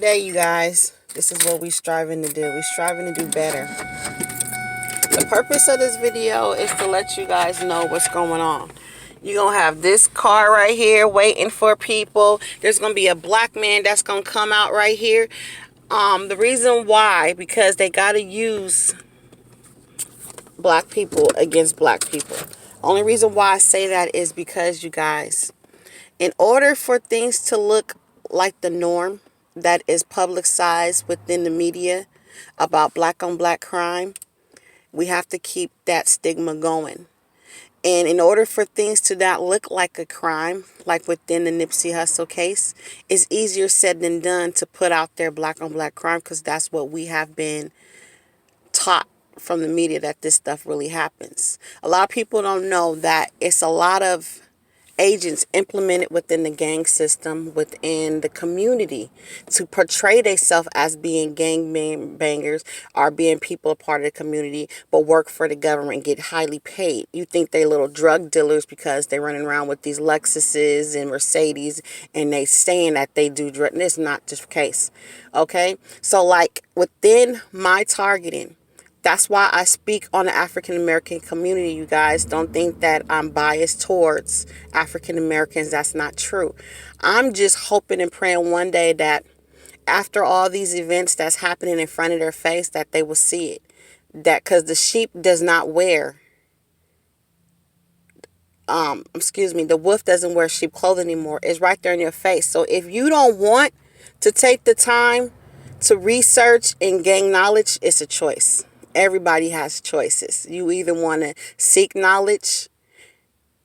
day, you guys. This is what we striving to do. We striving to do better. The purpose of this video is to let you guys know what's going on. You're going to have this car right here waiting for people. There's going to be a black man that's going to come out right here. The reason why, because they got to use black people against black people. Only reason why I say that is because, you guys, in order for things to look like the norm that is publicized within the media about black on black crime, we have to keep that stigma going. And in order for things to not look like a crime, like within the Nipsey Hussle case, it's easier said than done to put out there black on black crime, because that's what we have been taught from the media, that this stuff really happens. A lot of people don't know that it's a lot of agents implemented within the gang system, within the community, to portray themselves as being gang bangers or being people a part of the community, but work for the government and get highly paid. You think they little drug dealers because they're running around with these Lexuses and Mercedes and they saying that they do drug. And it's not the case. Okay? So like within my targeting, that's why I speak on the African American community, you guys. Don't think that I'm biased towards African Americans. That's not true. I'm just hoping and praying one day that after all these events that's happening in front of their face, that they will see it. That because the sheep does not wear, the wolf doesn't wear sheep clothing anymore. It's right there in your face. So if you don't want to take the time to research and gain knowledge, it's a choice. Everybody has choices. You either want to seek knowledge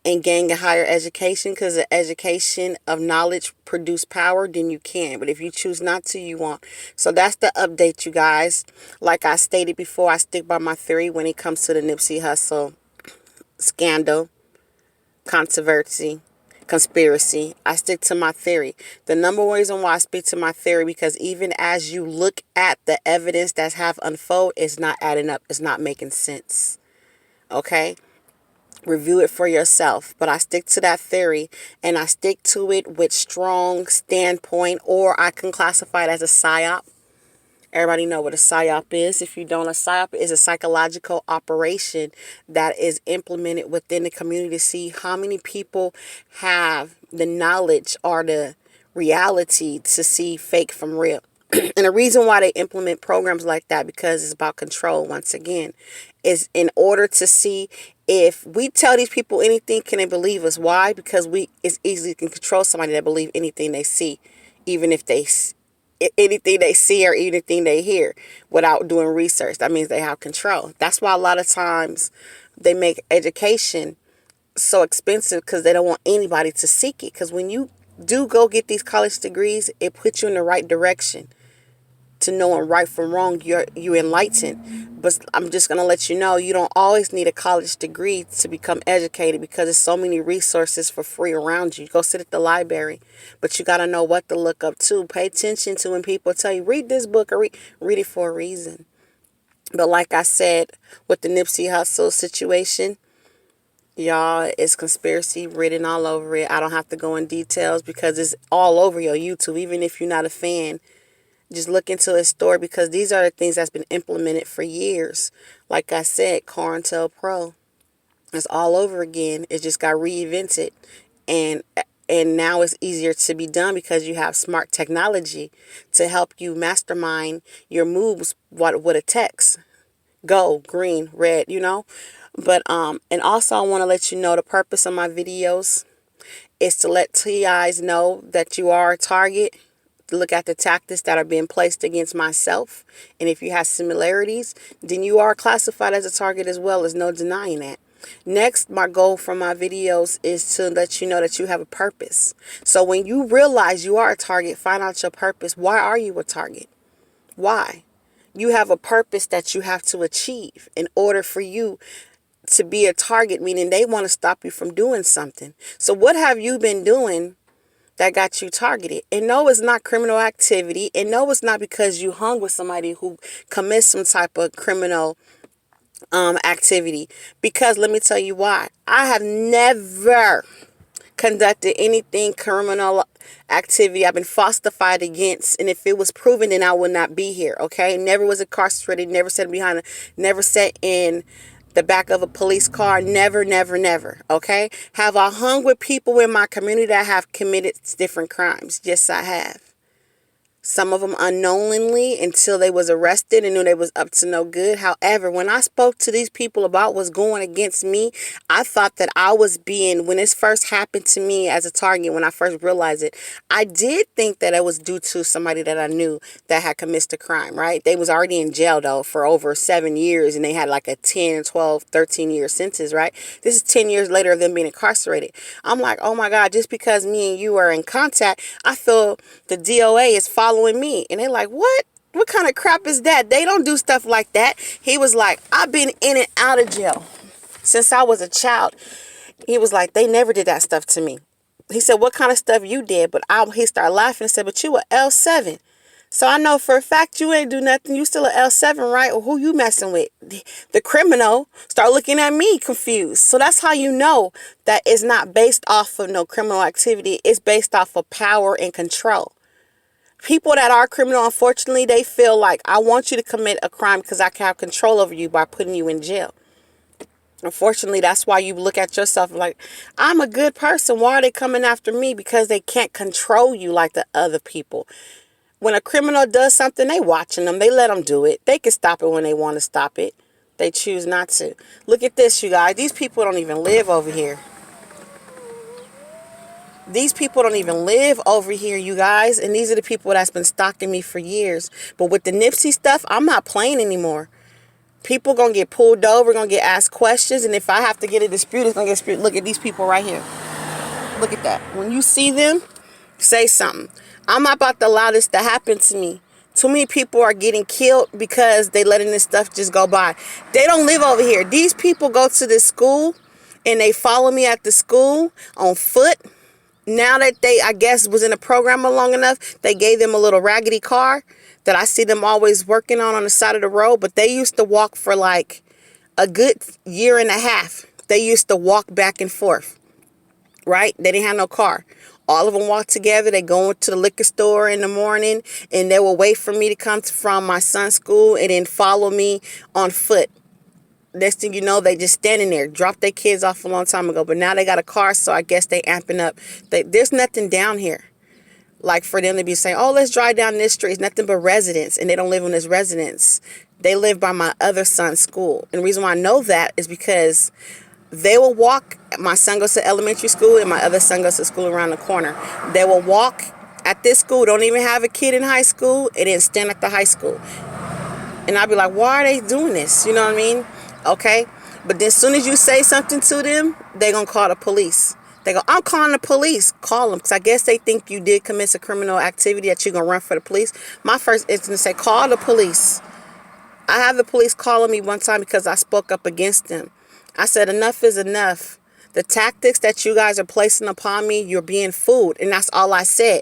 and gain a higher education, because the education of knowledge produce power, then you can. But if you choose not to, you won't. So that's the update, you guys. Like I stated before, I stick by my theory when it comes to the Nipsey Hussle scandal, conspiracy. I stick to my theory. The number one reason why I speak to my theory, because even as you look at the evidence that's have unfold, it's not adding up. It's not making sense. Okay? Review it for yourself. But I stick to that theory, and I stick to it with strong standpoint, or I can classify it as a psyop. Everybody know what a PSYOP is. If you don't, a PSYOP is a psychological operation that is implemented within the community to see how many people have the knowledge or the reality to see fake from real. And the reason why they implement programs like that, because it's about control, once again, is in order to see if we tell these people anything, can they believe us? Why? Because it's easy to control somebody that believe anything they see, even if anything they see or anything they hear, without doing research. That means they have control. That's why a lot of times they make education so expensive, because they don't want anybody to seek it. Because when you do go get these college degrees, it puts you in the right direction to knowing right from wrong. You're enlightened. But I'm just going to let you know, you don't always need a college degree to become educated, because there's so many resources for free around you. Go sit at the library, but you got to know what to look up to. Pay attention to when people tell you, read this book, or read it for a reason. But like I said, with the Nipsey Hussle situation, y'all, it's conspiracy written all over it. I don't have to go in details because it's all over your YouTube. Even if you're not a fan, just look into his story, because these are the things that's been implemented for years. Like I said, COINTELPRO, it's all over again. It just got reinvented, and now it's easier to be done because you have smart technology to help you mastermind your moves with a text. Go, green, red, But and also I want to let you know the purpose of my videos is to let TIs know that you are a target. Look at the tactics that are being placed against myself. And if you have similarities, then you are classified as a target as well. There's no denying that. Next, my goal from my videos is to let you know that you have a purpose. So when you realize you are a target, find out your purpose. Why are you a target? Why? You have a purpose that you have to achieve in order for you to be a target, meaning they want to stop you from doing something. So what have you been doing that got you targeted? And no, it's not criminal activity. And no, it's not because you hung with somebody who commits some type of criminal activity. Because let me tell you why. I have never conducted anything criminal activity. I've been falsified against, and if it was proven, then I would not be here. Okay, never was incarcerated, never sat behind, never sat in the back of a police car, never, never, never. Okay, have I hung with people in my community that have committed different crimes? Yes, I have. Some of them unknowingly until they was arrested and knew they was up to no good. However, when I spoke to these people about what's going against me, I thought that I was being, when this first happened to me as a target, when I first realized it, I did think that it was due to somebody that I knew that had committed a crime, right? They was already in jail, though, for over 7 years, and they had like a 10, 12, 13-year sentence, right? This is 10 years later of them being incarcerated. I'm like, oh my God, just because me and you are in contact, I feel the DOA is following me. And they're like, what kind of crap is that? They don't do stuff like that. He was like, I've been in and out of jail since I was a child. He was like, they never did that stuff to me. He said, what kind of stuff you did? But he started laughing and said, but you were L7. So I know for a fact you ain't do nothing. You still a L7, right? Or who you messing with? The criminal start looking at me confused. So that's how you know that it's not based off of no criminal activity. It's based off of power and control. People that are criminal, unfortunately, they feel like, I want you to commit a crime because I can have control over you by putting you in jail. Unfortunately, that's why you look at yourself like, I'm a good person. Why are they coming after me? Because they can't control you like the other people. When a criminal does something, they watching them. They let them do it. They can stop it when they want to stop it. They choose not to. Look at this, you guys. These people don't even live over here. These people don't even live over here, you guys. And these are the people that's been stalking me for years. But with the Nipsey stuff, I'm not playing anymore. People going to get pulled over, going to get asked questions. And if I have to get a dispute, it's going to get disputed. Look at these people right here. Look at that. When you see them, say something. I'm not about to allow this to happen to me. Too many people are getting killed because they letting this stuff just go by. They don't live over here. These people go to this school and they follow me at the school on foot. Now that they, I guess, was in a program long enough, they gave them a little raggedy car that I see them always working on the side of the road. But they used to walk for like a good year and a half. They used to walk back and forth, right? They didn't have no car. All of them walk together. They go to the liquor store in the morning and they will wait for me to come from my son's school and then follow me on foot. Next thing you know, they just standing there, dropped their kids off a long time ago. But now they got a car, so I guess they amping up. There's nothing down here. Like for them to be saying, oh, let's drive down this street. It's nothing but residents, and they don't live in this residence. They live by my other son's school. And the reason why I know that is because they will walk. My son goes to elementary school, and my other son goes to school around the corner. They will walk at this school, don't even have a kid in high school, and then stand at the high school. And I'll be like, why are they doing this? You know what I mean? Okay, but then as soon as you say something to them, they're going to call the police. They go, I'm calling the police. Call them, because I guess they think you did commit a criminal activity that you're going to run for the police. My first instinct is say, call the police. I have the police calling me one time because I spoke up against them. I said, enough is enough. The tactics that you guys are placing upon me, you're being fooled. And that's all I said.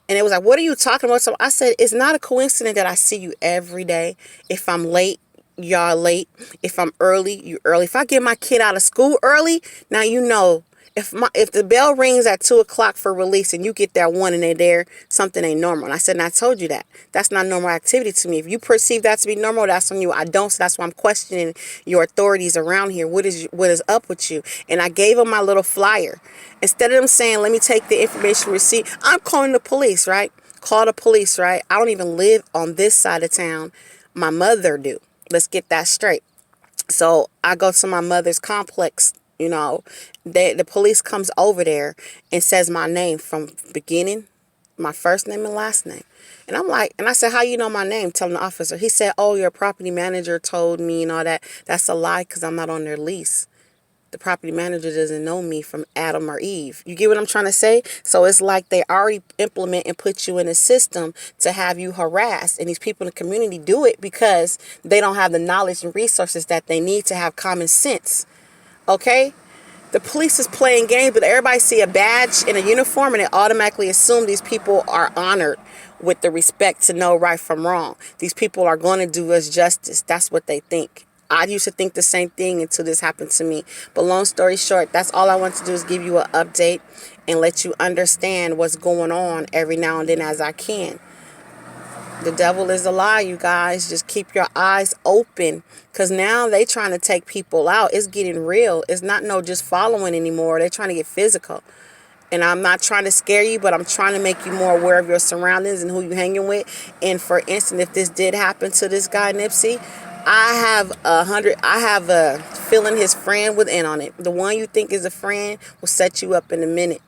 And it was like, what are you talking about? So I said, it's not a coincidence that I see you every day. If I'm late, y'all late. If I'm early, you early. If I get my kid out of school early, now you know. If the bell rings at 2 o'clock for release and you get there 1 and they're there, something ain't normal. And I said, and I told you that. That's not normal activity to me. If you perceive that to be normal, that's on you. I don't. So that's why I'm questioning your authorities around here. What is up with you? And I gave them my little flyer. Instead of them saying, let me take the information receipt, I'm calling the police, right? Call the police, right? I don't even live on this side of town. My mother do. Let's get that straight. So I go to my mother's complex. You know, the police comes over there and says my name from beginning, my first name and last name. And I'm like, and I said, how you know my name? Telling the officer. He said, oh, your property manager told me and all that. That's a lie because I'm not on their lease. The property manager doesn't know me from Adam or Eve. You get what I'm trying to say? So it's like they already implement and put you in a system to have you harassed. And these people in the community do it because they don't have the knowledge and resources that they need to have common sense. Okay? The police is playing games, but everybody see a badge and a uniform and they automatically assume these people are honored with the respect to know right from wrong. These people are going to do us justice. That's what they think. I used to think the same thing until this happened to me. But long story short, that's all I want to do is give you an update and let you understand what's going on every now and then as I can. The devil is a lie, you guys. Just keep your eyes open, because now they trying to take people out. It's getting real. It's not no just following anymore. They're trying to get physical. And I'm not trying to scare you, but I'm trying to make you more aware of your surroundings and who you're hanging with. And for instance, if this did happen to this guy Nipsey, I have a feeling his friend was in on it. The one you think is a friend will set you up in a minute.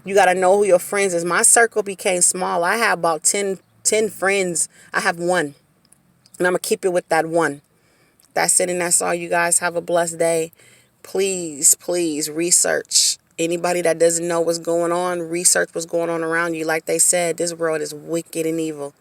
You got to know who your friends is. My circle became small. I have about 10 friends. I have one. And I'm going to keep it with that one. That's it, and that's all, you guys. Have a blessed day. Please, please research. Anybody that doesn't know what's going on, research what's going on around you. Like they said, this world is wicked and evil.